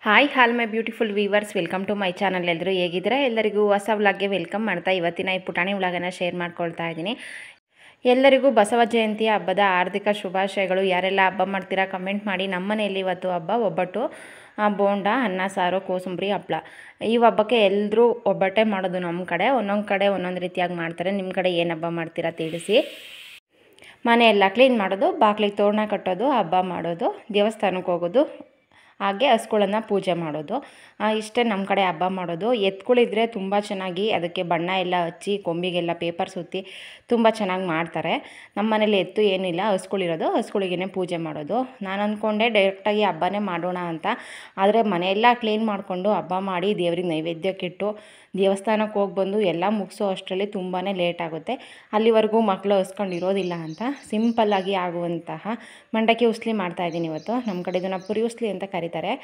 Hi my beautiful viewers, welcome to my channel. ಎಲ್ಲರೂ ಹೇಗಿದ್ರೆ ಎಲ್ಲರಿಗೂ ಹೊಸ ವ್ಲಾಗ್ಗೆ ವೆಲ್ಕಮ್ ಮಾಡ್ತಾ ಇವತ್ತಿನ ಈ ಪುಟಾಣಿ ವ್ಲಾಗನ್ನು ಶೇರ್ ಮಾಡ್ಕೊಳ್ತಾ ಇದ್ದೀನಿ. ಎಲ್ಲರಿಗೂ ಬಸವ ಜಯಂತಿಯ ಹಬ್ಬದ ಹಾರ್ದಿಕ ಶುಭಾಶಯಗಳು. ಯಾರೆಲ್ಲ ಹಬ್ಬ ಮಾಡ್ತೀರಾ ಕಮೆಂಟ್ ಮಾಡಿ. ನಮ್ಮ ಮನೆಯಲ್ಲಿ ಇವತ್ತು ಹಬ್ಬ ಒಬ್ಬಟ್ಟು, ಬೋಂಡ, ಅನ್ನ ಸಾರು, ಕೋಸಂಬರಿ, ಹಪ್ಪಳ. ಈ ಹಬ್ಬಕ್ಕೆ ಎಲ್ಲರೂ ಒಬ್ಬಟ್ಟೆ ಮಾಡೋದು. ನಮ್ಮ ಕಡೆ ಒಂದೊಂದು ರೀತಿಯಾಗಿ ಮಾಡ್ತಾರೆ. ನಿಮ್ಮ ಕಡೆ ಏನು ಹಬ್ಬ ಮಾಡ್ತೀರಾ ತಿಳಿಸಿ. ಮನೆಯೆಲ್ಲ ಕ್ಲೀನ್ ಮಾಡೋದು, ಬಾಗಿಲಿಗೆ ತೋರಣ ಕಟ್ಟೋದು, ಹಬ್ಬ ಮಾಡೋದು, ದೇವಸ್ಥಾನಕ್ಕೆ ಹೋಗೋದು, ಹಾಗೆ ಹಸುಗಳನ್ನು ಪೂಜೆ ಮಾಡೋದು. ಇಷ್ಟೇ ನಮ್ಮ ಕಡೆ ಹಬ್ಬ ಮಾಡೋದು. ಎತ್ತುಗಳಿದ್ರೆ ತುಂಬ ಚೆನ್ನಾಗಿ ಅದಕ್ಕೆ ಬಣ್ಣ ಎಲ್ಲ ಹಚ್ಚಿ ಕೊಂಬಿಗೆಲ್ಲ ಪೇಪರ್ ಸುತ್ತಿ ತುಂಬ ಚೆನ್ನಾಗಿ ಮಾಡ್ತಾರೆ. ನಮ್ಮ ಮನೇಲಿ ಎತ್ತು ಏನಿಲ್ಲ, ಹಸುಗಳಿರೋದು, ಹಸುಗಳಿಗೇ ಪೂಜೆ ಮಾಡೋದು. ನಾನು ಅಂದ್ಕೊಂಡೆ ಡೈರೆಕ್ಟಾಗಿ ಹಬ್ಬನೇ ಮಾಡೋಣ ಅಂತ. ಆದರೆ ಮನೆಯೆಲ್ಲ ಕ್ಲೀನ್ ಮಾಡಿಕೊಂಡು ಹಬ್ಬ ಮಾಡಿ ದೇವ್ರಿಗೆ ನೈವೇದ್ಯಕ್ಕಿಟ್ಟು ದೇವಸ್ಥಾನಕ್ಕೆ ಹೋಗಿ ಬಂದು ಎಲ್ಲ ಮುಗಿಸೋ ಅಷ್ಟರಲ್ಲಿ ತುಂಬಾ ಲೇಟ್ ಆಗುತ್ತೆ. ಅಲ್ಲಿವರೆಗೂ ಮಕ್ಕಳು ಹಸ್ಕೊಂಡಿರೋದಿಲ್ಲ ಅಂತ ಸಿಂಪಲ್ಲಾಗಿ ಆಗುವಂತಹ ಮಂಡಕ್ಕಿ ಉಸ್ಲಿ ಮಾಡ್ತಾಯಿದ್ದೀನಿ ಇವತ್ತು. ನಮ್ಮ ಕಡೆ ಇದನ್ನು ಪುರಿ ಉಸ್ಲಿ ಅಂತ ಕರೀತಾರೆ.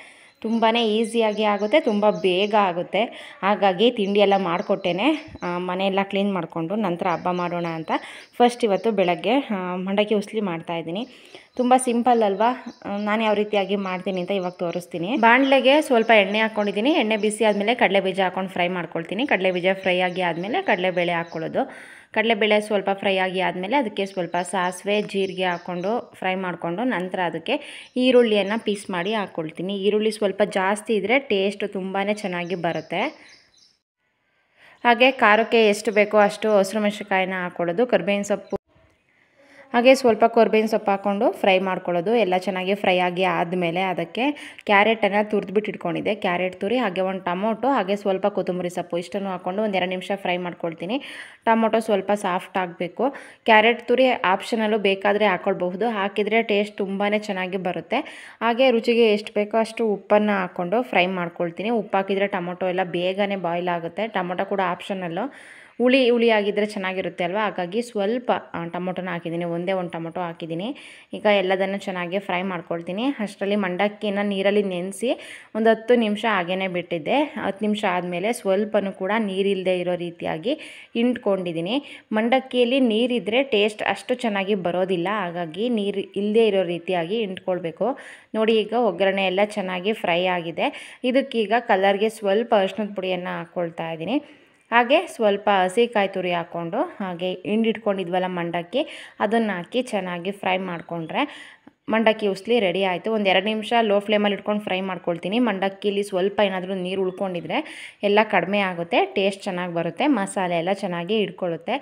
ತುಂಬಾ ಈಸಿಯಾಗಿ ಆಗುತ್ತೆ, ತುಂಬ ಬೇಗ ಆಗುತ್ತೆ. ಹಾಗಾಗಿ ತಿಂಡಿ ಎಲ್ಲ ಮಾಡಿಕೊಟ್ಟೇನೆ ಮನೆಯೆಲ್ಲ ಕ್ಲೀನ್ ಮಾಡಿಕೊಂಡು ನಂತರ ಹಬ್ಬ ಮಾಡೋಣ ಅಂತ ಫಸ್ಟ್ ಇವತ್ತು ಬೆಳಗ್ಗೆ ಮಂಡಕ್ಕಿ ಉಸ್ಲಿ ಮಾಡ್ತಾಯಿದ್ದೀನಿ. ತುಂಬ ಸಿಂಪಲ್ ಅಲ್ವಾ? ನಾನು ಯಾವ ರೀತಿಯಾಗಿ ಮಾಡ್ತೀನಿ ಅಂತ ಇವಾಗ ತೋರಿಸ್ತೀನಿ. ಬಾಣಲೆಗೆ ಸ್ವಲ್ಪ ಎಣ್ಣೆ ಹಾಕ್ಕೊಂಡಿದ್ದೀನಿ. ಎಣ್ಣೆ ಬಿಸಿ ಆದಮೇಲೆ ಕಡಲೆಬೀಜ ಹಾಕ್ಕೊಂಡು ಫ್ರೈ ಮಾಡ್ಕೊಳ್ತೀನಿ. ಕಡಲೆಬೀಜ ಫ್ರೈ ಆಗಿ ಆದಮೇಲೆ ಕಡಲೆಬೇಳೆ ಹಾಕ್ಕೊಳ್ಳೋದು. ಕಡಲೆಬೇಳೆ ಸ್ವಲ್ಪ ಫ್ರೈ ಆಗಿ ಆದಮೇಲೆ ಅದಕ್ಕೆ ಸ್ವಲ್ಪ ಸಾಸಿವೆ, ಜೀರಿಗೆ ಹಾಕ್ಕೊಂಡು ಫ್ರೈ ಮಾಡಿಕೊಂಡು ನಂತರ ಅದಕ್ಕೆ ಈರುಳ್ಳಿಯನ್ನು ಪೀಸ್ ಮಾಡಿ ಹಾಕ್ಕೊಳ್ತೀನಿ. ಈರುಳ್ಳಿ ಸ್ವಲ್ಪ ಜಾಸ್ತಿ ಇದ್ದರೆ ಟೇಸ್ಟ್ ತುಂಬಾ ಚೆನ್ನಾಗಿ ಬರುತ್ತೆ. ಹಾಗೆ ಖಾರಕ್ಕೆ ಎಷ್ಟು ಬೇಕೋ ಅಷ್ಟು ಹಸಿರು ಮೆಣಸಿನಕಾಯಿನ ಹಾಕ್ಕೊಳ್ಳೋದು, ಕರಿಬೇವಿನ ಸೊಪ್ಪು, ಹಾಗೆ ಸ್ವಲ್ಪ ಕರಿಬೇವಿನ ಸೊಪ್ಪು ಹಾಕ್ಕೊಂಡು ಫ್ರೈ ಮಾಡ್ಕೊಳ್ಳೋದು. ಎಲ್ಲ ಚೆನ್ನಾಗಿ ಫ್ರೈ ಆಗಿ ಆದಮೇಲೆ ಅದಕ್ಕೆ ಕ್ಯಾರೆಟನ್ನು ತುರಿದ್ಬಿಟ್ಟು ಇಟ್ಕೊಂಡಿದ್ದೆ, ಕ್ಯಾರೆಟ್ ತುರಿ, ಹಾಗೆ ಒಂದು ಟೊಮೊಟೊ, ಹಾಗೆ ಸ್ವಲ್ಪ ಕೊತ್ತಂಬರಿ ಸೊಪ್ಪು ಇಷ್ಟನ್ನು ಹಾಕ್ಕೊಂಡು ಒಂದು 2 ನಿಮಿಷ ಫ್ರೈ ಮಾಡ್ಕೊಳ್ತೀನಿ. ಟೊಮೊಟೊ ಸ್ವಲ್ಪ ಸಾಫ್ಟ್ ಆಗಬೇಕು. ಕ್ಯಾರೆಟ್ ತುರಿ ಆಪ್ಷನಲ್ಲು, ಬೇಕಾದರೆ ಹಾಕ್ಕೊಳ್ಬಹುದು, ಹಾಕಿದರೆ ಟೇಸ್ಟ್ ತುಂಬಾ ಚೆನ್ನಾಗಿ ಬರುತ್ತೆ. ಹಾಗೆ ರುಚಿಗೆ ಎಷ್ಟು ಬೇಕೋ ಅಷ್ಟು ಉಪ್ಪನ್ನು ಹಾಕ್ಕೊಂಡು ಫ್ರೈ ಮಾಡ್ಕೊಳ್ತೀನಿ. ಉಪ್ಪು ಹಾಕಿದರೆ ಟೊಮೊಟೊ ಎಲ್ಲ ಬೇಗನೆ ಬಾಯ್ಲ್ ಆಗುತ್ತೆ. ಟೊಮೊಟೊ ಕೂಡ ಆಪ್ಷನಲ್ಲು, ಹುಳಿ ಆಗಿದ್ದರೆ ಚೆನ್ನಾಗಿರುತ್ತೆ ಅಲ್ವಾ? ಹಾಗಾಗಿ ಸ್ವಲ್ಪ ಟೊಮೊಟೊನ ಹಾಕಿದ್ದೀನಿ, ಒಂದೇ ಒಂದು ಟೊಮೊಟೊ ಹಾಕಿದ್ದೀನಿ. ಈಗ ಎಲ್ಲದನ್ನು ಚೆನ್ನಾಗಿ ಫ್ರೈ ಮಾಡ್ಕೊಳ್ತೀನಿ. ಅಷ್ಟರಲ್ಲಿ ಮಂಡಕ್ಕಿನ ನೀರಲ್ಲಿ ನೆನೆಸಿ ಒಂದು 10 ನಿಮಿಷ ಹಾಗೇ ಬಿಟ್ಟಿದ್ದೆ. 10 ನಿಮಿಷ ಆದಮೇಲೆ ಸ್ವಲ್ಪನೂ ಕೂಡ ನೀರಿಲ್ಲದೆ ಇರೋ ರೀತಿಯಾಗಿ ಹಿಂಡ್ಕೊಂಡಿದ್ದೀನಿ. ಮಂಡಕ್ಕಿಯಲ್ಲಿ ನೀರಿದ್ದರೆ ಟೇಸ್ಟ್ ಅಷ್ಟು ಚೆನ್ನಾಗಿ ಬರೋದಿಲ್ಲ, ಹಾಗಾಗಿ ನೀರು ಇಲ್ಲದೆ ಇರೋ ರೀತಿಯಾಗಿ ಹಿಂಡ್ಕೊಳ್ಬೇಕು. ನೋಡಿ, ಈಗ ಒಗ್ಗರಣೆ ಎಲ್ಲ ಚೆನ್ನಾಗಿ ಫ್ರೈ ಆಗಿದೆ. ಇದಕ್ಕೀಗ ಕಲರ್ಗೆ ಸ್ವಲ್ಪ ಅರಿಶಿಣದ ಪುಡಿಯನ್ನು ಹಾಕ್ಕೊಳ್ತಾ ಇದ್ದೀನಿ. ಹಾಗೆ ಸ್ವಲ್ಪ ಹಸಿಕಾಯಿ ತುರಿ ಹಾಕ್ಕೊಂಡು ಹಾಗೆ ಹಿಂಡಿಟ್ಕೊಂಡಿದ್ವಲ್ಲ ಮಂಡಕ್ಕಿ, ಅದನ್ನು ಹಾಕಿ ಚೆನ್ನಾಗಿ ಫ್ರೈ ಮಾಡಿಕೊಂಡ್ರೆ ಮಂಡಕ್ಕಿ ಉಸ್ಲಿ ರೆಡಿ ಆಯಿತು. ಒಂದು 2 ನಿಮಿಷ ಲೋ ಫ್ಲೇಮಲ್ಲಿ ಇಟ್ಕೊಂಡು ಫ್ರೈ ಮಾಡ್ಕೊಳ್ತೀನಿ. ಮಂಡಕ್ಕಿಲಿ ಸ್ವಲ್ಪ ಏನಾದರೂ ನೀರು ಉಳ್ಕೊಂಡಿದ್ರೆ ಎಲ್ಲ ಕಡಿಮೆ ಆಗುತ್ತೆ, ಟೇಸ್ಟ್ ಚೆನ್ನಾಗಿ ಬರುತ್ತೆ, ಮಸಾಲೆ ಎಲ್ಲ ಚೆನ್ನಾಗಿ ಹಿಡ್ಕೊಳ್ಳುತ್ತೆ.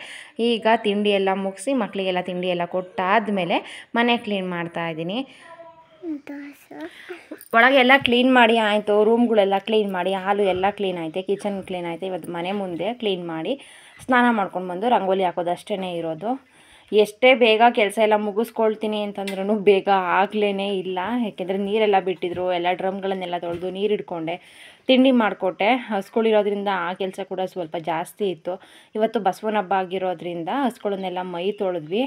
ಈಗ ತಿಂಡಿ ಎಲ್ಲ ಮುಗಿಸಿ ಮಕ್ಕಳಿಗೆಲ್ಲ ತಿಂಡಿ ಎಲ್ಲ ಕೊಟ್ಟಾದಮೇಲೆ ಮನೆ ಕ್ಲೀನ್ ಮಾಡ್ತಾಯಿದ್ದೀನಿ. ಒಳಗೆಲ್ಲ ಕ್ಲೀನ್ ಮಾಡಿ ಆಯಿತು, ರೂಮ್ಗಳೆಲ್ಲ ಕ್ಲೀನ್ ಮಾಡಿ, ಹಾಲು ಎಲ್ಲ ಕ್ಲೀನ್ ಆಯಿತು, ಕಿಚನ್ ಕ್ಲೀನ್ ಆಯಿತು. ಇವತ್ತು ಮನೆ ಮುಂದೆ ಕ್ಲೀನ್ ಮಾಡಿ ಸ್ನಾನ ಮಾಡ್ಕೊಂಡು ಬಂದು ರಂಗೋಲಿ ಹಾಕೋದು ಅಷ್ಟೇ ಇರೋದು. ಎಷ್ಟೇ ಬೇಗ ಕೆಲಸ ಎಲ್ಲ ಮುಗಿಸ್ಕೊಳ್ತೀನಿ ಅಂತಂದ್ರೂ ಬೇಗ ಆಗಲೇ ಇಲ್ಲ. ಯಾಕೆಂದರೆ ನೀರೆಲ್ಲ ಬಿಟ್ಟಿದ್ರು, ಎಲ್ಲ ಡ್ರಮ್ಗಳನ್ನೆಲ್ಲ ತೊಳೆದು ನೀರು ಇಟ್ಕೊಂಡೆ, ತಿಂಡಿ ಮಾಡಿಕೊಟ್ಟೆ. ಹಸ್ಗಳಿರೋದ್ರಿಂದ ಆ ಕೆಲಸ ಕೂಡ ಸ್ವಲ್ಪ ಜಾಸ್ತಿ ಇತ್ತು. ಇವತ್ತು ಬಸವನ ಹಬ್ಬ ಆಗಿರೋದ್ರಿಂದ ಹಸ್ಗಳನ್ನೆಲ್ಲ ಮೈ ತೊಳೆದ್ವಿ.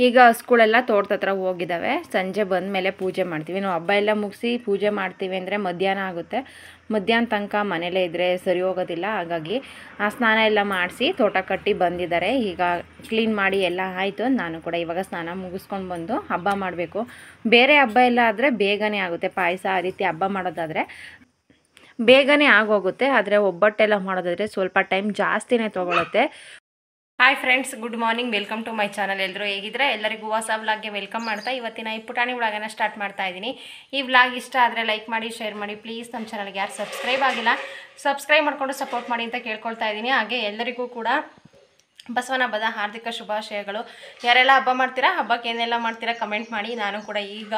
ಈಗ ಹಸುಗಳೆಲ್ಲ ತೋಟದ ಹತ್ರ ಹೋಗಿದ್ದಾವೆ. ಸಂಜೆ ಬಂದ ಮೇಲೆ ಪೂಜೆ ಮಾಡ್ತೀವಿ. ನಾವು ಹಬ್ಬ ಎಲ್ಲ ಮುಗಿಸಿ ಪೂಜೆ ಮಾಡ್ತೀವಿ ಅಂದರೆ ಮಧ್ಯಾಹ್ನ ಆಗುತ್ತೆ. ಮಧ್ಯಾಹ್ನ ತನಕ ಮನೇಲೇ ಇದ್ದರೆ ಸರಿ ಹೋಗೋದಿಲ್ಲ. ಹಾಗಾಗಿ ಆ ಸ್ನಾನ ಎಲ್ಲ ಮಾಡಿಸಿ ತೋಟ ಕಟ್ಟಿ ಬಂದಿದ್ದಾರೆ. ಈಗ ಕ್ಲೀನ್ ಮಾಡಿ ಎಲ್ಲ ಆಯಿತು. ನಾನು ಕೂಡ ಇವಾಗ ಸ್ನಾನ ಮುಗಿಸ್ಕೊಂಡು ಬಂದು ಹಬ್ಬ ಮಾಡಬೇಕು. ಬೇರೆ ಹಬ್ಬ ಎಲ್ಲ ಆದರೆ ಬೇಗನೆ ಆಗುತ್ತೆ. ಪಾಯಸ ಆ ರೀತಿ ಹಬ್ಬ ಮಾಡೋದಾದರೆ ಬೇಗನೆ ಆಗೋಗುತ್ತೆ. ಆದರೆ ಒಬ್ಬಟ್ಟೆಲ್ಲ ಮಾಡೋದಾದರೆ ಸ್ವಲ್ಪ ಟೈಮ್ ಜಾಸ್ತಿನೇ ತೊಗೊಳುತ್ತೆ. Hi friends, good morning, welcome to my channel. ಎಲ್ಲರೂ ಹೇಗಿದ್ರೆ ಎಲ್ಲರಿಗೂ ಹೊಸ ವ್ಲಾಗ್ಗೆ ವೆಲ್ಕಮ್ ಮಾಡ್ತಾ ಇವತ್ತಿನ ಈ ಪುಟಾಣಿ ವ್ಲಾಗನ್ನು ಸ್ಟಾರ್ಟ್ ಮಾಡ್ತಾ ಇದ್ದೀನಿ. ಈ ವ್ಲಾಗ್ ಇಷ್ಟ ಆದರೆ ಲೈಕ್ ಮಾಡಿ, ಶೇರ್ ಮಾಡಿ. ಪ್ಲೀಸ್ ನಮ್ಮ ಚಾನಲ್ಗೆ ಯಾರು ಸಬ್ಸ್ಕ್ರೈಬ್ ಆಗಿಲ್ಲ ಸಬ್ಸ್ಕ್ರೈಬ್ ಮಾಡಿಕೊಂಡು ಸಪೋರ್ಟ್ ಮಾಡಿ ಅಂತ ಕೇಳ್ಕೊಳ್ತಾ ಇದ್ದೀನಿ. ಹಾಗೆ ಎಲ್ಲರಿಗೂ ಕೂಡ ಬಸವನ ಹಬ್ಬದ ಹಾರ್ದಿಕ ಶುಭಾಶಯಗಳು. ಯಾರೆಲ್ಲ ಹಬ್ಬ ಮಾಡ್ತೀರಾ, ಹಬ್ಬಕ್ಕೆ ಏನೆಲ್ಲ ಮಾಡ್ತೀರಾ ಕಮೆಂಟ್ ಮಾಡಿ. ನಾನು ಕೂಡ ಈಗ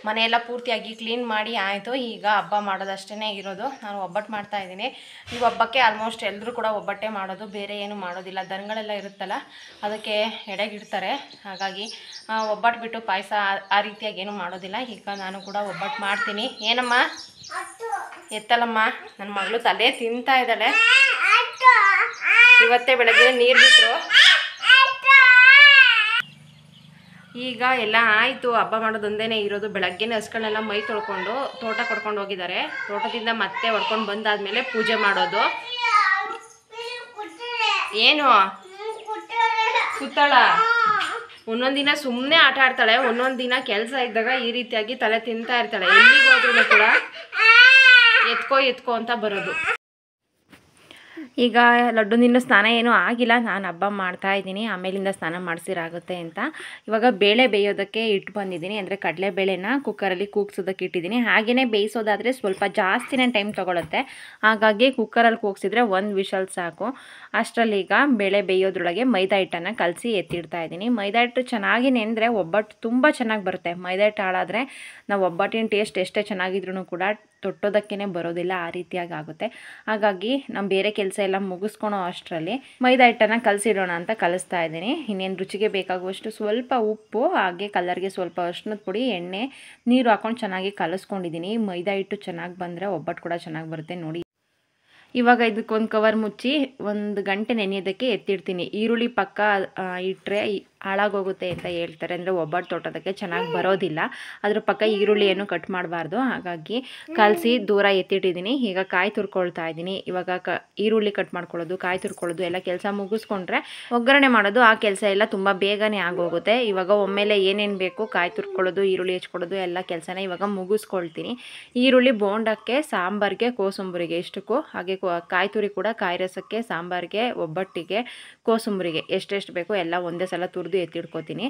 ಮನೆಯೆಲ್ಲ ಪೂರ್ತಿಯಾಗಿ ಕ್ಲೀನ್ ಮಾಡಿ ಆಯಿತು. ಈಗ ಹಬ್ಬ ಮಾಡೋದಷ್ಟೇ ಇರೋದು. ನಾನು ಒಬ್ಬಟ್ಟು ಮಾಡ್ತಾಯಿದ್ದೀನಿ. ಈ ಹಬ್ಬಕ್ಕೆ ಆಲ್ಮೋಸ್ಟ್ ಎಲ್ಲರೂ ಕೂಡ ಒಬ್ಬಟ್ಟೆ ಮಾಡೋದು, ಬೇರೆ ಏನು ಮಾಡೋದಿಲ್ಲ. ದನಗಳೆಲ್ಲ ಇರುತ್ತಲ್ಲ, ಅದಕ್ಕೆ ಎಡೆಗಿಡ್ತಾರೆ. ಹಾಗಾಗಿ ಒಬ್ಬಟ್ಟು ಬಿಟ್ಟು ಪಾಯಸ ಆ ರೀತಿಯಾಗಿ ಏನು ಮಾಡೋದಿಲ್ಲ. ಈಗ ನಾನು ಕೂಡ ಒಬ್ಬಟ್ಟು ಮಾಡ್ತೀನಿ. ಏನಮ್ಮ ಎತ್ತಲಮ್ಮ, ನನ್ನ ಮಗಳು ತಲೆ ತಿಂತಾ ಇದ್ದಾಳೆ. ಇವತ್ತೇ ಬೆಳಗ್ಗೆ ನೀರು ಬಿಟ್ಟರು. ಈಗ ಎಲ್ಲ ಆಯಿತು. ಹಬ್ಬ ಮಾಡೋದೊಂದೇ ಇರೋದು. ಬೆಳಗ್ಗೆನೇ ಹಸುಗಳನ್ನೆಲ್ಲ ಮೈ ತೊಳ್ಕೊಂಡು ತೋಟ ಕೊಡ್ಕೊಂಡು ಹೋಗಿದ್ದಾರೆ. ತೋಟದಿಂದ ಮತ್ತೆ ಹೊಡ್ಕೊಂಡು ಬಂದಾದಮೇಲೆ ಪೂಜೆ ಮಾಡೋದು. ಏನು ಕೂತಾಳ? ಒಂದೊಂದು ದಿನ ಸುಮ್ಮನೆ ಆಟ ಆಡ್ತಾಳೆ, ಒಂದೊಂದು ದಿನ ಕೆಲಸ ಇದ್ದಾಗ ಈ ರೀತಿಯಾಗಿ ತಲೆ ತಿಂತಾ ಇರ್ತಾಳೆ. ಎಲ್ಲಿಗೆ ಹೋದ್ರೂ ಕೂಡ ಎತ್ಕೋ ಎತ್ಕೋ ಅಂತ ಬರೋದು. ಈಗ ಲಡ್ಡುನಿನ್ನೂ ಸ್ನಾನ ಏನೂ ಆಗಿಲ್ಲ, ನಾನು ಹಬ್ಬ ಮಾಡ್ತಾಯಿದ್ದೀನಿ, ಆಮೇಲಿಂದ ಸ್ನಾನ ಮಾಡಿಸಿರಾಗುತ್ತೆ ಅಂತ. ಇವಾಗ ಬೇಳೆ ಬೇಯೋದಕ್ಕೆ ಇಟ್ಟು ಬಂದಿದ್ದೀನಿ, ಅಂದರೆ ಕಡಲೆಬೇಳೆನ ಕುಕ್ಕರಲ್ಲಿ ಕೂಗ್ಸೋದಕ್ಕೆ ಇಟ್ಟಿದ್ದೀನಿ. ಹಾಗೆಯೇ ಬೇಯಿಸೋದಾದರೆ ಸ್ವಲ್ಪ ಜಾಸ್ತಿನೇ ಟೈಮ್ ತೊಗೊಳುತ್ತೆ, ಹಾಗಾಗಿ ಕುಕ್ಕರಲ್ಲಿ ಕೂಗಿಸಿದ್ರೆ 1 ವಿಷಲ್ ಸಾಕು. ಅಷ್ಟರಲ್ಲಿ ಈಗ ಬೇಳೆ ಬೇಯೋದ್ರೊಳಗೆ ಮೈದಾ ಹಿಟ್ಟನ್ನು ಕಲಸಿ ಎತ್ತಿಡ್ತಾಯಿದ್ದೀನಿ. ಮೈದಾ ಹಿಟ್ಟು ಚೆನ್ನಾಗಿ ನೆಂದರೆ ಒಬ್ಬಟ್ಟು ತುಂಬ ಚೆನ್ನಾಗಿ ಬರುತ್ತೆ. ಮೈದಾ ಹಿಟ್ಟು ಹಾಳಾದರೆ ನಾವು ಒಬ್ಬಟ್ಟಿನ ಟೇಸ್ಟ್ ಎಷ್ಟೇ ಚೆನ್ನಾಗಿದ್ರೂ ಕೂಡ ತೊಟ್ಟೋದಕ್ಕೇ ಬರೋದಿಲ್ಲ, ಆ ರೀತಿಯಾಗಿ ಆಗುತ್ತೆ. ಹಾಗಾಗಿ ನಾವು ಬೇರೆ ಕೆಲಸ ಎಲ್ಲ ಮುಗಿಸ್ಕೊಳೋ ಅಷ್ಟರಲ್ಲಿ ಮೈದಾ ಹಿಟ್ಟನ್ನು ಕಲಸಿಡೋಣ ಅಂತ ಕಲಿಸ್ತಾ ಇದ್ದೀನಿ. ಇನ್ನೇನು ರುಚಿಗೆ ಬೇಕಾಗುವಷ್ಟು ಸ್ವಲ್ಪ ಉಪ್ಪು, ಹಾಗೆ ಕಲರ್ಗೆ ಸ್ವಲ್ಪ ಅರಿಶಿನದ ಪುಡಿ, ಎಣ್ಣೆ, ನೀರು ಹಾಕ್ಕೊಂಡು ಚೆನ್ನಾಗಿ ಕಲಿಸ್ಕೊಂಡಿದ್ದೀನಿ. ಮೈದಾ ಹಿಟ್ಟು ಚೆನ್ನಾಗಿ ಬಂದರೆ ಒಬ್ಬಟ್ಟು ಕೂಡ ಚೆನ್ನಾಗಿ ಬರುತ್ತೆ ನೋಡಿ. ಇವಾಗ ಇದಕ್ಕೊಂದು ಕವರ್ ಮುಚ್ಚಿ 1 ಗಂಟೆ ನೆನೆಯೋದಕ್ಕೆ ಎತ್ತಿಡ್ತೀನಿ. ಈರುಳ್ಳಿ ಪಕ್ಕ ಇಟ್ಟರೆ ಹಾಳಾಗೋಗುತ್ತೆ ಅಂತ ಹೇಳ್ತಾರೆ, ಅಂದರೆ ಒಬ್ಬಟ್ಟು ತೊಟ್ಟೋದಕ್ಕೆ ಚೆನ್ನಾಗಿ ಬರೋದಿಲ್ಲ. ಅದ್ರ ಪಕ್ಕ ಈರುಳ್ಳಿಯನ್ನು ಕಟ್ ಮಾಡಬಾರ್ದು, ಹಾಗಾಗಿ ಕಲಸಿ ದೂರ ಎತ್ತಿಟ್ಟಿದ್ದೀನಿ. ಈಗ ಕಾಯಿ ತುರ್ಕೊಳ್ತಾ ಇದ್ದೀನಿ. ಇವಾಗ ಈರುಳ್ಳಿ ಕಟ್ ಮಾಡ್ಕೊಳ್ಳೋದು, ಕಾಯಿ ತುರ್ಕೊಳ್ಳೋದು ಎಲ್ಲ ಕೆಲಸ ಮುಗಿಸ್ಕೊಂಡ್ರೆ ಒಗ್ಗರಣೆ ಮಾಡೋದು ಆ ಕೆಲಸ ಎಲ್ಲ ತುಂಬ ಬೇಗನೆ ಆಗೋಗುತ್ತೆ. ಇವಾಗ ಒಮ್ಮೆಲೆ ಏನೇನು ಬೇಕು ಕಾಯಿ ತುರ್ಕೊಳ್ಳೋದು, ಈರುಳ್ಳಿ ಹೆಚ್ಕೊಳ್ಳೋದು ಎಲ್ಲ ಕೆಲಸನ ಇವಾಗ ಮುಗಿಸ್ಕೊಳ್ತೀನಿ. ಈರುಳ್ಳಿ ಬೋಂಡಕ್ಕೆ, ಸಾಂಬಾರಿಗೆ, ಕೋಸಂಬರಿಗೆ ಇಷ್ಟಕ್ಕೂ, ಹಾಗೆ ಕಾಯಿ ತುರಿ ಕೂಡ ಕಾಯಿ ರಸಕ್ಕೆ, ಸಾಂಬಾರಿಗೆ, ಒಬ್ಬಟ್ಟಿಗೆ, ಕೋಸಂಬರಿಗೆ ಎಷ್ಟೆಷ್ಟು ಬೇಕೋ ಎಲ್ಲ ಒಂದೇ ಸಲ ತುರಿದು ಎತ್ತಿಡ್ಕೊತೀನಿ.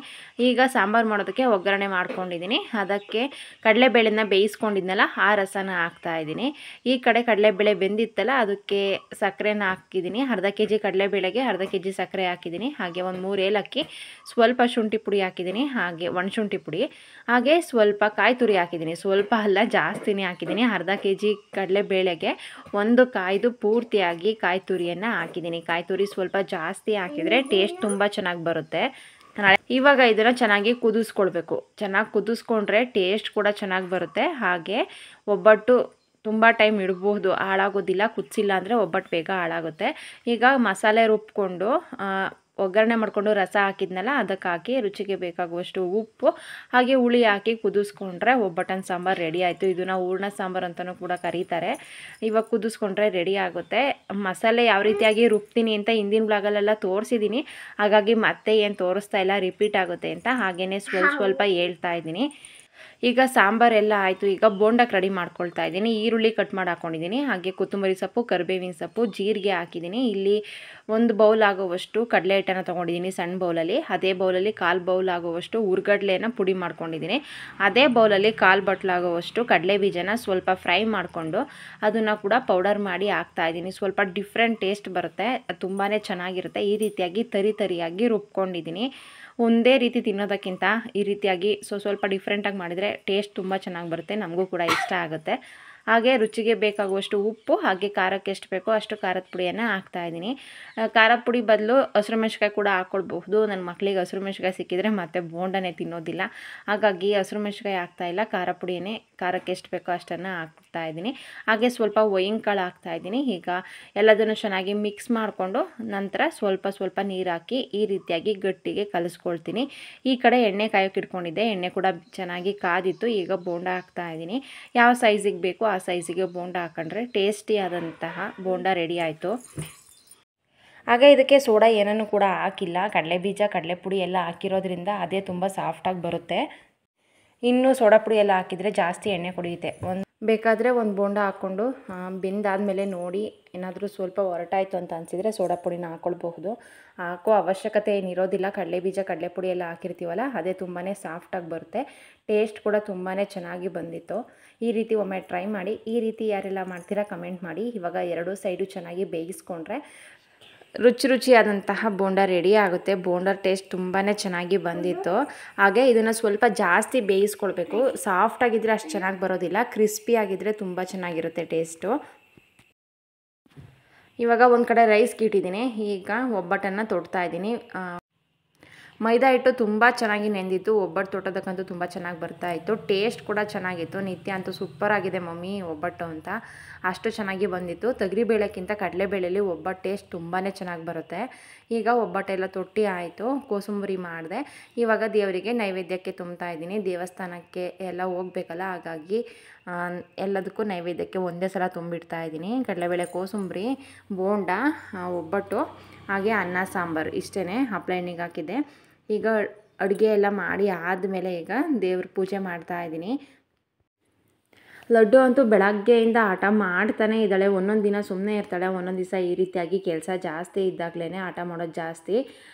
ಈಗ ಸಾಂಬಾರು ಮಾಡೋದಕ್ಕೆ ಒಗ್ಗರಣೆ ಮಾಡ್ಕೊಂಡಿದ್ದೀನಿ. ಅದಕ್ಕೆ ಕಡಲೆಬೇಳೆನ ಬೇಯಿಸ್ಕೊಂಡಿದ್ನಲ್ಲ ಆ ರಸನ ಹಾಕ್ತಾಯಿದ್ದೀನಿ. ಈ ಕಡೆ ಕಡಲೆಬೇಳೆ ಬೆಂದಿತ್ತಲ್ಲ ಅದಕ್ಕೆ ಸಕ್ಕರೆನ ಹಾಕಿದ್ದೀನಿ. ಅರ್ಧ kg ಕಡಲೆಬೇಳೆಗೆ ಅರ್ಧ kg ಸಕ್ಕರೆ ಹಾಕಿದ್ದೀನಿ. ಹಾಗೆ ಒಂದು 3 ಏಲಕ್ಕಿ, ಸ್ವಲ್ಪ ಶುಂಠಿ ಪುಡಿ ಹಾಕಿದ್ದೀನಿ, ಹಾಗೆ ಒಣಶುಂಠಿ ಪುಡಿ, ಹಾಗೆ ಸ್ವಲ್ಪ ಕಾಯಿ ತುರಿ ಹಾಕಿದ್ದೀನಿ. ಸ್ವಲ್ಪ ಅಲ್ಲ, ಜಾಸ್ತಿನೇ ಹಾಕಿದ್ದೀನಿ. ಅರ್ಧ kg ಕಡಲೆಬೇಳೆಗೆ 1 ಕಾಯ್ದು ಪೂರ್ತಿಯಾಗಿ ಕಾಯಿ ತುರಿಯನ್ನು ಹಾಕಿದ್ದೀನಿ. ಕಾಯಿ ತುರಿ ಸ್ವಲ್ಪ ಜಾಸ್ತಿ ಹಾಕಿದರೆ ಟೇಸ್ಟ್ ತುಂಬ ಚೆನ್ನಾಗಿ ಬರುತ್ತೆ. ಇವಾಗ ಇದನ್ನು ಚೆನ್ನಾಗಿ ಕುದಿಸ್ಕೊಳ್ಬೇಕು. ಚೆನ್ನಾಗಿ ಕುದಿಸ್ಕೊಂಡ್ರೆ ಟೇಸ್ಟ್ ಕೂಡ ಚೆನ್ನಾಗಿ ಬರುತ್ತೆ. ಹಾಗೆ ಒಬ್ಬಟ್ಟು ತುಂಬ ಟೈಮ್ ಇಡಬಹುದು, ಹಾಳಾಗೋದಿಲ್ಲ. ಕುದಿಸಿಲ್ಲ ಅಂದರೆ ಒಬ್ಬಟ್ಟು ಬೇಗ ಹಾಳಾಗುತ್ತೆ. ಈಗ ಮಸಾಲೆ ರುಬ್ಕೊಂಡು ಒಗ್ಗರಣೆ ಮಾಡಿಕೊಂಡು ರಸ ಹಾಕಿದ್ನಲ್ಲ ಅದಕ್ಕೆ ಹಾಕಿ ರುಚಿಗೆ ಬೇಕಾಗುವಷ್ಟು ಉಪ್ಪು, ಹಾಗೆ ಹುಳಿ ಹಾಕಿ ಕುದಿಸ್ಕೊಂಡ್ರೆ ಒಬ್ಬಟ್ಟನ ಸಾಂಬಾರು ರೆಡಿ ಆಯಿತು. ಇದನ್ನು ಹೂರ್ಣ ಸಾಂಬಾರು ಅಂತಲೂ ಕೂಡ ಕರೀತಾರೆ. ಇವಾಗ ಕುದಿಸ್ಕೊಂಡ್ರೆ ರೆಡಿ ಆಗುತ್ತೆ. ಮಸಾಲೆ ಯಾವ ರೀತಿಯಾಗಿ ರುಬ್ತೀನಿ ಅಂತ ಹಿಂದಿನ ಬ್ಲಾಗಲ್ಲೆಲ್ಲ ತೋರಿಸಿದ್ದೀನಿ, ಹಾಗಾಗಿ ಮತ್ತೆ ಏನು ತೋರಿಸ್ತಾ ಇಲ್ಲ, ರಿಪೀಟ್ ಆಗುತ್ತೆ ಅಂತ ಹಾಗೆಯೇ ಸ್ವಲ್ಪ ಹೇಳ್ತಾ ಇದ್ದೀನಿ. ಈಗ ಸಾಂಬಾರೆಲ್ಲ ಆಯಿತು. ಈಗ ಬೋಂಡಕ್ಕೆ ರೆಡಿ ಮಾಡ್ಕೊಳ್ತಾ ಇದ್ದೀನಿ. ಈರುಳ್ಳಿ ಕಟ್ ಮಾಡಿ ಹಾಕ್ಕೊಂಡಿದ್ದೀನಿ, ಹಾಗೆ ಕೊತ್ತಂಬರಿ ಸೊಪ್ಪು, ಕರಿಬೇವಿನ ಸೊಪ್ಪು, ಜೀರಿಗೆ ಹಾಕಿದ್ದೀನಿ. ಇಲ್ಲಿ 1 ಬೌಲ್ ಆಗುವಷ್ಟು ಕಡಲೆ ಹಿಟ್ಟನ್ನು ತೊಗೊಂಡಿದ್ದೀನಿ ಸಣ್ಣ ಬೌಲಲ್ಲಿ. ಅದೇ ಬೌಲಲ್ಲಿ 1/4 ಬೌಲ್ ಆಗುವಷ್ಟು ಹುರ್ಗಡ್ಲೆನ ಪುಡಿ ಮಾಡ್ಕೊಂಡಿದ್ದೀನಿ. ಅದೇ ಬೌಲಲ್ಲಿ 1/4 ಬಟ್ಲಾಗುವಷ್ಟು ಕಡಲೆ ಬೀಜನ ಸ್ವಲ್ಪ ಫ್ರೈ ಮಾಡಿಕೊಂಡು ಅದನ್ನು ಕೂಡ ಪೌಡರ್ ಮಾಡಿ ಹಾಕ್ತಾಯಿದ್ದೀನಿ. ಸ್ವಲ್ಪ ಡಿಫ್ರೆಂಟ್ ಟೇಸ್ಟ್ ಬರುತ್ತೆ, ತುಂಬಾ ಚೆನ್ನಾಗಿರುತ್ತೆ. ಈ ರೀತಿಯಾಗಿ ತರಿಯಾಗಿ ರುಬ್ಕೊಂಡಿದ್ದೀನಿ. ಒಂದೇ ರೀತಿ ತಿನ್ನೋದಕ್ಕಿಂತ ಈ ರೀತಿಯಾಗಿ ಸ್ವಲ್ಪ ಡಿಫ್ರೆಂಟಾಗಿ ಮಾಡಿದರೆ ಟೇಸ್ಟ್ ತುಂಬ ಚೆನ್ನಾಗಿ ಬರುತ್ತೆ, ನಮಗೂ ಕೂಡ ಇಷ್ಟ ಆಗುತ್ತೆ. ಹಾಗೆ ರುಚಿಗೆ ಬೇಕಾಗುವಷ್ಟು ಉಪ್ಪು, ಹಾಗೆ ಖಾರಕ್ಕೆ ಎಷ್ಟು ಬೇಕೋ ಅಷ್ಟು ಖಾರದ ಪುಡಿಯನ್ನು ಹಾಕ್ತಾಯಿದ್ದೀನಿ. ಖಾರದ ಪುಡಿ ಬದಲು ಹಸಿರು ಮೆಣಸಿಕಾಯಿ ಕೂಡ ಹಾಕ್ಕೊಳ್ಬಹುದು. ನನ್ನ ಮಕ್ಕಳಿಗೆ ಹಸಿರು ಮೆಣಸಿಕಾಯಿ ಸಿಕ್ಕಿದರೆ ಮತ್ತೆ ಬೋಂಡನೇ ತಿನ್ನೋದಿಲ್ಲ, ಹಾಗಾಗಿ ಹಸಿರು ಮೆಣಸಿಕಾಯಿ ಹಾಕ್ತಾಯಿಲ್ಲ. ಖಾರ ಪುಡಿಯೇ ಖಾರಕ್ಕೆ ಎಷ್ಟು ಬೇಕೋ ಅಷ್ಟನ್ನು ಹಾಕ್ತಾಯಿದ್ದೀನಿ. ಹಾಗೆ ಸ್ವಲ್ಪ ಕಾಳು ಹಾಕ್ತಾಯಿದ್ದೀನಿ. ಈಗ ಎಲ್ಲದನ್ನು ಚೆನ್ನಾಗಿ ಮಿಕ್ಸ್ ಮಾಡಿಕೊಂಡು ನಂತರ ಸ್ವಲ್ಪ ನೀರು ಹಾಕಿ ಈ ರೀತಿಯಾಗಿ ಗಟ್ಟಿಗೆ ಕಲಿಸ್ಕೊಳ್ತೀನಿ. ಈ ಕಡೆ ಎಣ್ಣೆ ಕಾಯೋಕೆ ಇಟ್ಕೊಂಡಿದ್ದೆ, ಎಣ್ಣೆ ಕೂಡ ಚೆನ್ನಾಗಿ ಕಾದಿತ್ತು. ಈಗ ಬೋಂಡ ಹಾಕ್ತಾಯಿದ್ದೀನಿ. ಯಾವ ಸೈಜಿಗೆ ಬೇಕು ಆ ಸೈಜಿಗೆ ಬೋಂಡ ಹಾಕೊಂಡ್ರೆ ಟೇಸ್ಟಿಯಾದಂತಹ ಬೋಂಡ ರೆಡಿ ಆಯಿತು. ಹಾಗೆ ಇದಕ್ಕೆ ಸೋಡಾ ಏನನ್ನು ಕೂಡ ಹಾಕಿಲ್ಲ, ಕಡಲೆ ಬೀಜ, ಕಡಲೆ ಪುಡಿ ಎಲ್ಲ ಹಾಕಿರೋದ್ರಿಂದ ಅದೇ ತುಂಬ ಸಾಫ್ಟಾಗಿ ಬರುತ್ತೆ. ಇನ್ನು ಸೋಡಾ ಪುಡಿ ಎಲ್ಲ ಹಾಕಿದರೆ ಜಾಸ್ತಿ ಎಣ್ಣೆ ಕುಡಿಯುತ್ತೆ. ಬೇಕಾದರೆ ಒಂದು ಬೋಂಡ ಹಾಕ್ಕೊಂಡು ಬೆಂದಾದಮೇಲೆ ನೋಡಿ ಏನಾದರೂ ಸ್ವಲ್ಪ ಹೊರಟಾಯಿತು ಅಂತ ಅನಿಸಿದರೆ ಸೋಡಾ ಪುಡಿನ ಹಾಕ್ಕೊಳ್ಬಹುದು. ಹಾಕೋ ಅವಶ್ಯಕತೆ ಏನಿರೋದಿಲ್ಲ. ಕಡಲೆ ಬೀಜ, ಕಡಲೆ ಪುಡಿ ಎಲ್ಲ ಹಾಕಿರ್ತೀವಲ್ಲ ಅದೇ ತುಂಬಾ ಸಾಫ್ಟಾಗಿ ಬರುತ್ತೆ. ಟೇಸ್ಟ್ ಕೂಡ ತುಂಬಾ ಚೆನ್ನಾಗಿ ಬಂದಿತ್ತು. ಈ ರೀತಿ ಒಮ್ಮೆ ಟ್ರೈ ಮಾಡಿ. ಈ ರೀತಿ ಯಾರೆಲ್ಲ ಮಾಡ್ತೀರಾ ಕಮೆಂಟ್ ಮಾಡಿ. ಇವಾಗ 2 ಸೈಡು ಚೆನ್ನಾಗಿ ಬೇಯಿಸ್ಕೊಂಡ್ರೆ ರುಚಿಯಾದಂತಹ ಬೋಂಡ ರೆಡಿ ಆಗುತ್ತೆ. ಬೋಂಡ ಟೇಸ್ಟ್ ತುಂಬಾ ಚೆನ್ನಾಗಿ ಬಂದಿತ್ತು. ಹಾಗೆ ಇದನ್ನು ಸ್ವಲ್ಪ ಜಾಸ್ತಿ ಬೇಯಿಸ್ಕೊಳ್ಬೇಕು. ಸಾಫ್ಟಾಗಿದ್ದರೆ ಅಷ್ಟು ಚೆನ್ನಾಗಿ ಬರೋದಿಲ್ಲ, ಕ್ರಿಸ್ಪಿ ಆಗಿದ್ದರೆ ತುಂಬ ಚೆನ್ನಾಗಿರುತ್ತೆ ಟೇಸ್ಟು. ಇವಾಗ ಒಂದು ಕಡೆ ರೈಸ್ಗೆ ಇಟ್ಟಿದ್ದೀನಿ. ಈಗ ಒಬ್ಬಟ್ಟನ್ನು ತೊಡ್ತಾ ಇದ್ದೀನಿ. ಮೈದಾ ಹಿಟ್ಟು ತುಂಬ ಚೆನ್ನಾಗಿ ನೆಂದಿತ್ತು. ಒಬ್ಬಟ್ಟು ತೊಟ್ಟೋದಕ್ಕಂತೂ ತುಂಬ ಚೆನ್ನಾಗಿ ಬರ್ತಾಯಿತ್ತು. ಟೇಸ್ಟ್ ಕೂಡ ಚೆನ್ನಾಗಿತ್ತು. ನಿತ್ಯ ಅಂತೂ ಸೂಪರ್ ಆಗಿದೆ ಮಮ್ಮಿ ಒಬ್ಬಟ್ಟು ಅಂತ, ಅಷ್ಟು ಚೆನ್ನಾಗಿ ಬಂದಿತ್ತು. ತೊಗರಿಬೇಳೆಕ್ಕಿಂತ ಕಡಲೆಬೇಳೆಯಲ್ಲಿ ಒಬ್ಬಟ್ಟು ಟೇಸ್ಟ್ ತುಂಬಾ ಚೆನ್ನಾಗಿ ಬರುತ್ತೆ. ಈಗ ಒಬ್ಬಟ್ಟೆಲ್ಲ ತೊಟ್ಟಿ ಆಯಿತು. ಕೋಸಂಬರಿ ಮಾಡಿದೆ. ಇವಾಗ ದೇವರಿಗೆ ನೈವೇದ್ಯಕ್ಕೆ ತುಂಬ್ತಾ ಇದ್ದೀನಿ. ದೇವಸ್ಥಾನಕ್ಕೆ ಎಲ್ಲ ಹೋಗ್ಬೇಕಲ್ಲ, ಹಾಗಾಗಿ ಎಲ್ಲದಕ್ಕೂ ನೈವೇದ್ಯಕ್ಕೆ ಒಂದೇ ಸಲ ತುಂಬಿಡ್ತಾ ಇದ್ದೀನಿ. ಕಡಲೆಬೇಳೆ ಕೋಸಂಬರಿ, ಬೋಂಡ, ಒಬ್ಬಟ್ಟು, ಹಾಗೆ ಅನ್ನ ಸಾಂಬಾರು ಇಷ್ಟೇ ಹಪ್ಪಳ ಎಣ್ಣೆಗೆ ಹಾಕಿದ್ದೆ. ಈಗ ಅಡುಗೆ ಎಲ್ಲ ಮಾಡಿ ಆದಮೇಲೆ ಈಗ ದೇವ್ರ ಪೂಜೆ ಮಾಡ್ತಾ ಇದ್ದೀನಿ. ಲಡ್ಡು ಅಂತೂ ಬೆಳಗ್ಗೆಯಿಂದ ಆಟ ಮಾಡ್ತಾನೆ ಇದ್ದಾಳೆ. ಒಂದೊಂದು ದಿನ ಸುಮ್ಮನೆ ಇರ್ತಾಳೆ, ಒಂದೊಂದು ದಿವಸ ಈ ರೀತಿಯಾಗಿ ಕೆಲಸ ಜಾಸ್ತಿ ಇದ್ದಾಗಲೇ ಆಟ ಮಾಡೋದು ಜಾಸ್ತಿ.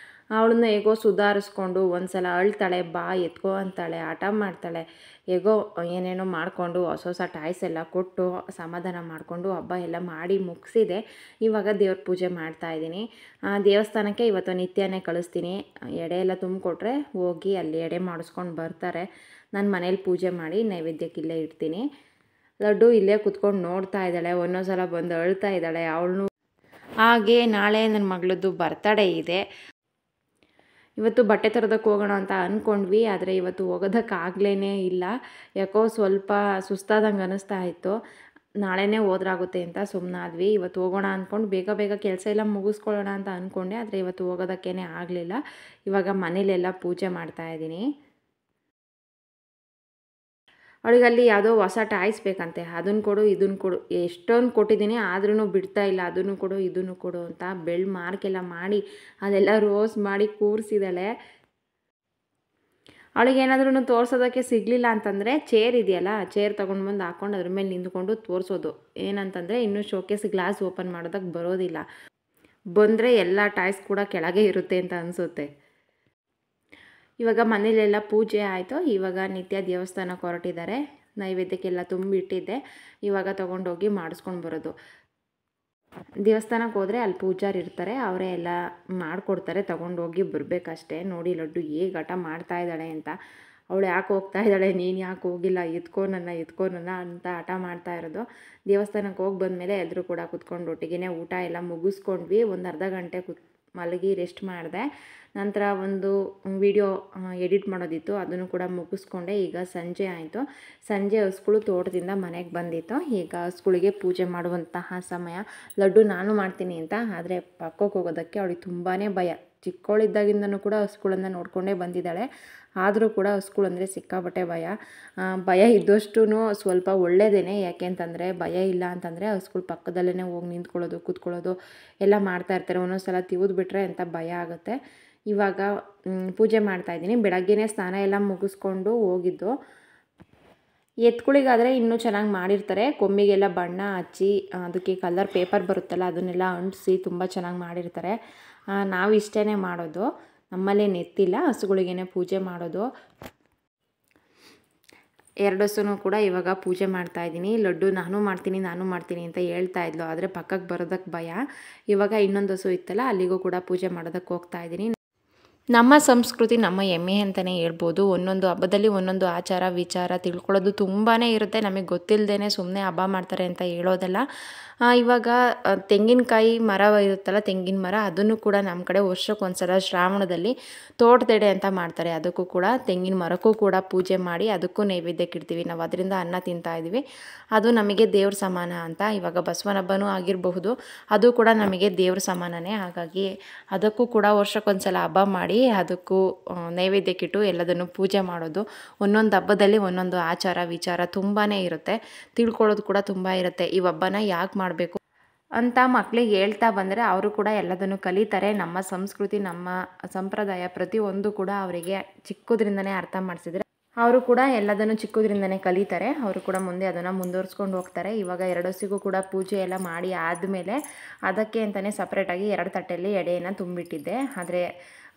ಅವಳನ್ನ ಹೇಗೋ ಸುಧಾರಿಸ್ಕೊಂಡು ಒಂದು ಸಲ ಅಳ್ತಾಳೆ, ಬಾ ಎತ್ಕೋ ಅಂತಾಳೆ, ಆಟ ಮಾಡ್ತಾಳೆ, ಹೇಗೋ ಏನೇನೋ ಮಾಡಿಕೊಂಡು ಹೊಸ ಟಾಯ್ಸ್ ಎಲ್ಲ ಕೊಟ್ಟು ಸಮಾಧಾನ ಮಾಡಿಕೊಂಡು ಹಬ್ಬ ಎಲ್ಲ ಮಾಡಿ ಮುಗಿಸಿದೆ. ಇವಾಗ ದೇವ್ರ ಪೂಜೆ ಮಾಡ್ತಾಯಿದ್ದೀನಿ. ದೇವಸ್ಥಾನಕ್ಕೆ ಇವತ್ತು ನಿತ್ಯನೇ ಕಳಿಸ್ತೀನಿ. ಎಡೆ ಎಲ್ಲ ತುಂಬಿಕೊಟ್ರೆ ಹೋಗಿ ಅಲ್ಲಿ ಎಡೆ ಮಾಡಿಸ್ಕೊಂಡು ಬರ್ತಾರೆ. ನಾನು ಮನೇಲಿ ಪೂಜೆ ಮಾಡಿ ನೈವೇದ್ಯಕ್ಕೆ ಇಲ್ಲೇ ಇಡ್ತೀನಿ. ಲಡ್ಡು ಇಲ್ಲೇ ಕುತ್ಕೊಂಡು ನೋಡ್ತಾ ಇದ್ದಾಳೆ, ಒಂದೊಂದು ಸಲ ಬಂದು ಅಳ್ತಾ ಇದ್ದಾಳೆ ಅವಳು. ಹಾಗೆ ನಾಳೆ ನನ್ನ ಮಗಳದ್ದು ಬರ್ತಡೇ ಇದೆ. ಇವತ್ತು ಬಟ್ಟೆ ತರೋದಕ್ಕೆ ಹೋಗೋಣ ಅಂತ ಅಂದ್ಕೊಂಡ್ವಿ, ಆದರೆ ಇವತ್ತು ಹೋಗೋದಕ್ಕಾಗಲೇ ಇಲ್ಲ. ಯಾಕೋ ಸ್ವಲ್ಪ ಸುಸ್ತಾದಂಗೆ ಅನ್ನಿಸ್ತಾ ಇತ್ತು. ನಾಳೆನೇ ಹೋದ್ರಾಗುತ್ತೆ ಅಂತ ಸುಮ್ಮನಾದ್ವಿ. ಇವತ್ತು ಹೋಗೋಣ ಅಂದ್ಕೊಂಡು ಬೇಗ ಕೆಲಸ ಎಲ್ಲ ಮುಗಿಸ್ಕೊಳ್ಳೋಣ ಅಂತ ಅಂದ್ಕೊಂಡೆ, ಆದರೆ ಇವತ್ತು ಹೋಗೋದಕ್ಕೇ ಆಗಲಿಲ್ಲ. ಇವಾಗ ಮನೇಲೆಲ್ಲ ಪೂಜೆ ಮಾಡ್ತಾಯಿದ್ದೀನಿ. ಅವಳಿಗಲ್ಲಿ ಯಾವುದೋ ಹೊಸ ಟಾಯ್ಸ್ ಬೇಕಂತೆ, ಅದನ್ನು ಕೊಡು ಇದನ್ನು ಕೊಡು, ಎಷ್ಟೊಂದು ಕೊಟ್ಟಿದ್ದೀನಿ ಆದ್ರೂ ಬಿಡ್ತಾ ಇಲ್ಲ. ಅದನ್ನು ಕೊಡು ಇದನ್ನು ಕೊಡು ಅಂತ ಬೆಳ್ಳು ಮಾರ್ಕೆಲ್ಲ ಮಾಡಿ ಅದೆಲ್ಲ ರೋಸ್ ಮಾಡಿ ಕೂರಿಸಿದಾಳೆ. ಅವಳಿಗೇನಾದ್ರೂ ತೋರಿಸೋದಕ್ಕೆ ಸಿಗಲಿಲ್ಲ ಅಂತಂದರೆ ಚೇರ್ ಇದೆಯಲ್ಲ, ಚೇರ್ ತೊಗೊಂಡು ಬಂದು ಹಾಕ್ಕೊಂಡು ಅದ್ರ ಮೇಲೆ ನಿಂತ್ಕೊಂಡು ತೋರಿಸೋದು. ಏನಂತಂದರೆ ಇನ್ನೂ ಶೋಕೇಸ್ ಗ್ಲಾಸ್ ಓಪನ್ ಮಾಡೋದಕ್ಕೆ ಬರೋದಿಲ್ಲ, ಬಂದರೆ ಎಲ್ಲ ಟಾಯ್ಸ್ ಕೂಡ ಕೆಳಗೆ ಇರುತ್ತೆ ಅಂತ ಅನಿಸುತ್ತೆ. ಇವಾಗ ಮನೇಲೆಲ್ಲ ಪೂಜೆ ಆಯಿತು. ಇವಾಗ ನಿತ್ಯ ದೇವಸ್ಥಾನಕ್ಕೆ ಹೊರಟಿದ್ದಾರೆ. ನೈವೇದ್ಯಕ್ಕೆಲ್ಲ ತುಂಬಿಟ್ಟಿದ್ದೆ, ಇವಾಗ ತೊಗೊಂಡೋಗಿ ಮಾಡಿಸ್ಕೊಂಡು ಬರೋದು. ದೇವಸ್ಥಾನಕ್ಕೆ ಹೋದರೆ ಅಲ್ಲಿ ಪೂಜಾರಿ ಇರ್ತಾರೆ, ಅವರೇ ಎಲ್ಲ ಮಾಡಿಕೊಡ್ತಾರೆ, ತೊಗೊಂಡೋಗಿ ಬರಬೇಕಷ್ಟೇ. ನೋಡಿ ಲಡ್ಡು ಹೇಗೆ ಆಟ ಮಾಡ್ತಾಯಿದ್ದಾಳೆ ಅಂತ. ಅವಳು ಯಾಕೆ ಹೋಗ್ತಾ ಇದ್ದಾಳೆ, ನೀನು ಯಾಕೆ ಹೋಗಿಲ್ಲ, ಎತ್ಕೋ ನನ್ನ ಅಂತ ಆಟ ಮಾಡ್ತಾ ಇರೋದು. ದೇವಸ್ಥಾನಕ್ಕೆ ಹೋಗಿ ಬಂದಮೇಲೆ ಎಲ್ಲರೂ ಕೂಡ ಕುತ್ಕೊಂಡು ಒಟ್ಟಿಗೆ ಊಟ ಎಲ್ಲ ಮುಗಿಸ್ಕೊಂಡ್ವಿ. ಒಂದು ಅರ್ಧ ಗಂಟೆ ಮಲಗಿ ರೆಸ್ಟ್ ಮಾಡಿದೆ. ನಂತರ ಒಂದು ವಿಡಿಯೋ ಎಡಿಟ್ ಮಾಡೋದಿತ್ತು, ಅದನ್ನು ಕೂಡ ಮುಗಿಸ್ಕೊಂಡೆ. ಈಗ ಸಂಜೆ ಆಯಿತು. ಸಂಜೆ ಹಸುಗಳು ತೋಟದಿಂದ ಮನೆಗೆ ಬಂದಿತ್ತು. ಈಗ ಹಸುಗಳಿಗೆ ಪೂಜೆ ಮಾಡುವಂತಹ ಸಮಯ. ಲಡ್ಡು ನಾನು ಮಾಡ್ತೀನಿ ಅಂತ, ಆದರೆ ಪಕ್ಕಕ್ಕೆ ಹೋಗೋದಕ್ಕೆ ಅವಳಿಗೆ ತುಂಬಾ ಭಯ. ಚಿಕ್ಕವಳಿದ್ದಾಗಿಂದನೂ ಕೂಡ ಹಸುಗಳನ್ನು ನೋಡಿಕೊಂಡೇ ಬಂದಿದ್ದಾಳೆ. ಆದರೂ ಕೂಡ ಹಸುಗಳಂದರೆ ಸಿಕ್ಕಾಪಟ್ಟೆ ಭಯ ಇದ್ದಷ್ಟು ಸ್ವಲ್ಪ ಒಳ್ಳೆಯದೇ. ಯಾಕೆ ಅಂತಂದರೆ ಭಯ ಇಲ್ಲ ಅಂತಂದರೆ ಹಸುಗಳು ಪಕ್ಕದಲ್ಲೇ ಹೋಗಿ ನಿಂತ್ಕೊಳ್ಳೋದು, ಕೂತ್ಕೊಳ್ಳೋದು ಎಲ್ಲ ಮಾಡ್ತಾಯಿರ್ತಾರೆ. ಒಂದೊಂದು ಸಲ ತಿವಿದ್ಬಿಟ್ರೆ ಅಂತ ಭಯ ಆಗುತ್ತೆ. ಇವಾಗ ಪೂಜೆ ಮಾಡ್ತಾಯಿದ್ದೀನಿ. ಬೆಳಗ್ಗೆನೇ ಸ್ನಾನ ಎಲ್ಲ ಮುಗಿಸ್ಕೊಂಡು ಹೋಗಿದ್ದು. ಎತ್ತುಗಳಿಗಾದರೆ ಇನ್ನೂ ಚೆನ್ನಾಗಿ ಮಾಡಿರ್ತಾರೆ. ಕೊಂಬಿಗೆಲ್ಲ ಬಣ್ಣ ಹಚ್ಚಿ ಅದಕ್ಕೆ ಕಲರ್ ಪೇಪರ್ ಬರುತ್ತಲ್ಲ ಅದನ್ನೆಲ್ಲ ಅಂಟಿಸಿ ತುಂಬ ಚೆನ್ನಾಗಿ ಮಾಡಿರ್ತಾರೆ. ನಾವು ಇಷ್ಟೇ ಮಾಡೋದು, ನಮ್ಮಲ್ಲೇನು ಎತ್ತಿಲ್ಲ, ಹಸುಗಳಿಗೇ ಪೂಜೆ ಮಾಡೋದು. 2 ಹಸುನೂ ಕೂಡ ಇವಾಗ ಪೂಜೆ ಮಾಡ್ತಾಯಿದ್ದೀನಿ. ಲಡ್ಡು ನಾನು ಮಾಡ್ತೀನಿ ಅಂತ ಹೇಳ್ತಾ ಇದ್ಲು, ಆದರೆ ಪಕ್ಕಕ್ಕೆ ಬರೋದಕ್ಕೆ ಭಯ. ಇವಾಗ ಇನ್ನೊಂದು ಹಸು ಇತ್ತಲ್ಲ ಅಲ್ಲಿಗೂ ಕೂಡ ಪೂಜೆ ಮಾಡೋದಕ್ಕೆ ಹೋಗ್ತಾಯಿದ್ದೀನಿ. ನಮ್ಮ ಸಂಸ್ಕೃತಿ ನಮ್ಮ ಹೆಮ್ಮೆ ಅಂತಲೇ ಹೇಳ್ಬೋದು. ಒಂದೊಂದು ಹಬ್ಬದಲ್ಲಿ ಒಂದೊಂದು ಆಚಾರ ವಿಚಾರ ತಿಳ್ಕೊಳ್ಳೋದು ತುಂಬಾ ಇರುತ್ತೆ. ನಮಗೆ ಗೊತ್ತಿಲ್ಲದೇ ಸುಮ್ಮನೆ ಹಬ್ಬ ಮಾಡ್ತಾರೆ ಅಂತ ಹೇಳೋದಲ್ಲ. ಇವಾಗ ತೆಂಗಿನಕಾಯಿ ಮರ ಇರುತ್ತಲ್ಲ, ತೆಂಗಿನ ಮರ, ಅದನ್ನು ಕೂಡ ನಮ್ಮ ಕಡೆ ವರ್ಷಕ್ಕೊಂದ್ಸಲ ಶ್ರಾವಣದಲ್ಲಿ ತೋಟದೆಡೆ ಅಂತ ಮಾಡ್ತಾರೆ. ಅದಕ್ಕೂ ಕೂಡ ತೆಂಗಿನ ಮರಕ್ಕೂ ಕೂಡ ಪೂಜೆ ಮಾಡಿ ಅದಕ್ಕೂ ನೈವೇದ್ಯಕ್ಕೆ ಇಡ್ತೀವಿ. ನಾವು ಅದರಿಂದ ಅನ್ನ ತಿಂತಾಯಿದ್ವಿ. ಅದು ನಮಗೆ ದೇವ್ರ ಸಮಾನ ಅಂತ. ಇವಾಗ ಬಸವನ ಹಬ್ಬನೂ ಆಗಿರಬಹುದು, ಅದು ಕೂಡ ನಮಗೆ ದೇವ್ರ ಸಮಾನನೇ. ಹಾಗಾಗಿ ಅದಕ್ಕೂ ಕೂಡ ವರ್ಷಕ್ಕೊಂದ್ಸಲ ಹಬ್ಬ ಮಾಡಿ ಅದಕ್ಕೂ ನೈವೇದ್ಯಕ್ಕಿಟ್ಟು ಎಲ್ಲದನ್ನು ಪೂಜೆ ಮಾಡೋದು. ಒಂದೊಂದು ಹಬ್ಬದಲ್ಲಿ ಒಂದೊಂದು ಆಚಾರ ವಿಚಾರ ತುಂಬಾ ಇರುತ್ತೆ, ತಿಳ್ಕೊಳ್ಳೋದು ಕೂಡ ತುಂಬ ಇರುತ್ತೆ. ಈ ಹಬ್ಬನ ಯಾಕೆ ಮಾಡಬೇಕು ಅಂತ ಮಕ್ಕಳಿಗೆ ಹೇಳ್ತಾ ಬಂದರೆ ಅವರು ಕೂಡ ಎಲ್ಲದನ್ನು ಕಲಿತಾರೆ. ನಮ್ಮ ಸಂಸ್ಕೃತಿ ನಮ್ಮ ಸಂಪ್ರದಾಯ ಪ್ರತಿಯೊಂದು ಕೂಡ ಅವರಿಗೆ ಚಿಕ್ಕದ್ರಿಂದನೇ ಅರ್ಥ ಮಾಡಿಸಿದ್ರೆ ಅವರು ಕೂಡ ಎಲ್ಲದನ್ನು ಚಿಕ್ಕದ್ರಿಂದನೇ ಕಲಿತಾರೆ. ಅವರು ಕೂಡ ಮುಂದೆ ಅದನ್ನು ಮುಂದುವರಿಸ್ಕೊಂಡು ಹೋಗ್ತಾರೆ. ಇವಾಗ 2 ಹಸುಗೂ ಕೂಡ ಪೂಜೆ ಎಲ್ಲ ಮಾಡಿ ಆದಮೇಲೆ ಅದಕ್ಕೆ ಅಂತಲೇ ಸಪ್ರೇಟಾಗಿ 2 ತಟ್ಟೆಯಲ್ಲಿ ಎಡೆಯನ್ನು ತುಂಬಿಟ್ಟಿದ್ದೆ. ಆದರೆ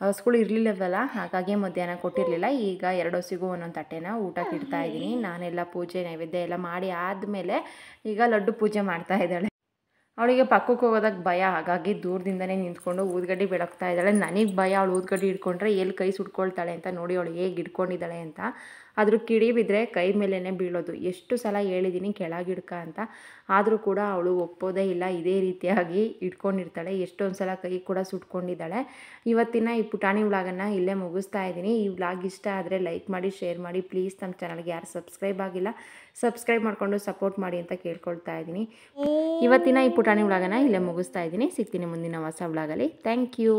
ಹಸುಗಳು ಇರಲಿಲ್ಲವಲ್ಲ, ಹಾಗಾಗಿ ಮಧ್ಯಾಹ್ನ ಕೊಟ್ಟಿರಲಿಲ್ಲ. ಈಗ 2 ಹಸುಗೂ ಒಂದೊಂದು ತಟ್ಟೆನ ಊಟಕ್ಕೆ ಇಡ್ತಾಯಿದ್ದೀನಿ. ನಾನೆಲ್ಲ ಪೂಜೆ ನೈವೇದ್ಯ ಎಲ್ಲ ಮಾಡಿ ಆದಮೇಲೆ ಈಗ ಲಡ್ಡು ಪೂಜೆ ಮಾಡ್ತಾ ಇದ್ದಾಳೆ. ಅವಳಿಗೆ ಪಕ್ಕಕ್ಕೆ ಹೋಗೋದಕ್ಕೆ ಭಯ, ಹಾಗಾಗಿ ದೂರದಿಂದನೇ ನಿಂತ್ಕೊಂಡು ಊದ್ಗಡ್ಡಿ ಬೆಳಗ್ತಾ ಇದ್ದಾಳೆ. ನನಗೆ ಭಯ, ಅವಳು ಊದ್ಗಡ್ಡಿ ಹಿಡ್ಕೊಂಡ್ರೆ ಎಲ್ಲಿ ಕೈ ಸುಟ್ಕೊಳ್ತಾಳೆ ಅಂತ. ನೋಡಿ ಅವಳು ಹೇಗೆ ಹಿಡ್ಕೊಂಡಿದ್ದಾಳೆ ಅಂತ. ಆದರೂ ಕಿಡಿ ಬಿದ್ದರೆ ಕೈ ಮೇಲೇ ಬೀಳೋದು. ಎಷ್ಟು ಸಲ ಹೇಳಿದ್ದೀನಿ ಕೆಳಗಿಡ್ಕ ಅಂತ, ಆದರೂ ಕೂಡ ಅವಳು ಒಪ್ಪೋದೇ ಇಲ್ಲ. ಇದೇ ರೀತಿಯಾಗಿ ಇಟ್ಕೊಂಡಿರ್ತಾಳೆ. ಎಷ್ಟೊಂದು ಸಲ ಕೈ ಕೂಡ ಸುಟ್ಕೊಂಡಿದ್ದಾಳೆ. ಇವತ್ತಿನ ಈ ಪುಟಾಣಿ ವ್ಲಾಗನ್ನು ಇಲ್ಲೇ ಮುಗಿಸ್ತಾ ಇದ್ದೀನಿ. ಈ ವ್ಲಾಗ್ ಇಷ್ಟ ಆದರೆ ಲೈಕ್ ಮಾಡಿ, ಶೇರ್ ಮಾಡಿ. ಪ್ಲೀಸ್ ನಮ್ಮ ಚಾನಲ್ಗೆ ಯಾರು ಸಬ್ಸ್ಕ್ರೈಬ್ ಆಗಿಲ್ಲ ಸಬ್ಸ್ಕ್ರೈಬ್ ಮಾಡಿಕೊಂಡು ಸಪೋರ್ಟ್ ಮಾಡಿ ಅಂತ ಕೇಳ್ಕೊಳ್ತಾ ಇದ್ದೀನಿ. ಇವತ್ತಿನ ಈ ಪುಟಾಣಿ ವ್ಲಾಗನ್ನು ಇಲ್ಲೇ ಮುಗಿಸ್ತಾ ಇದ್ದೀನಿ. ಸಿಗ್ತೀನಿ ಮುಂದಿನ ಹೊಸ ವ್ಲಾಗಲ್ಲಿ. Thank you.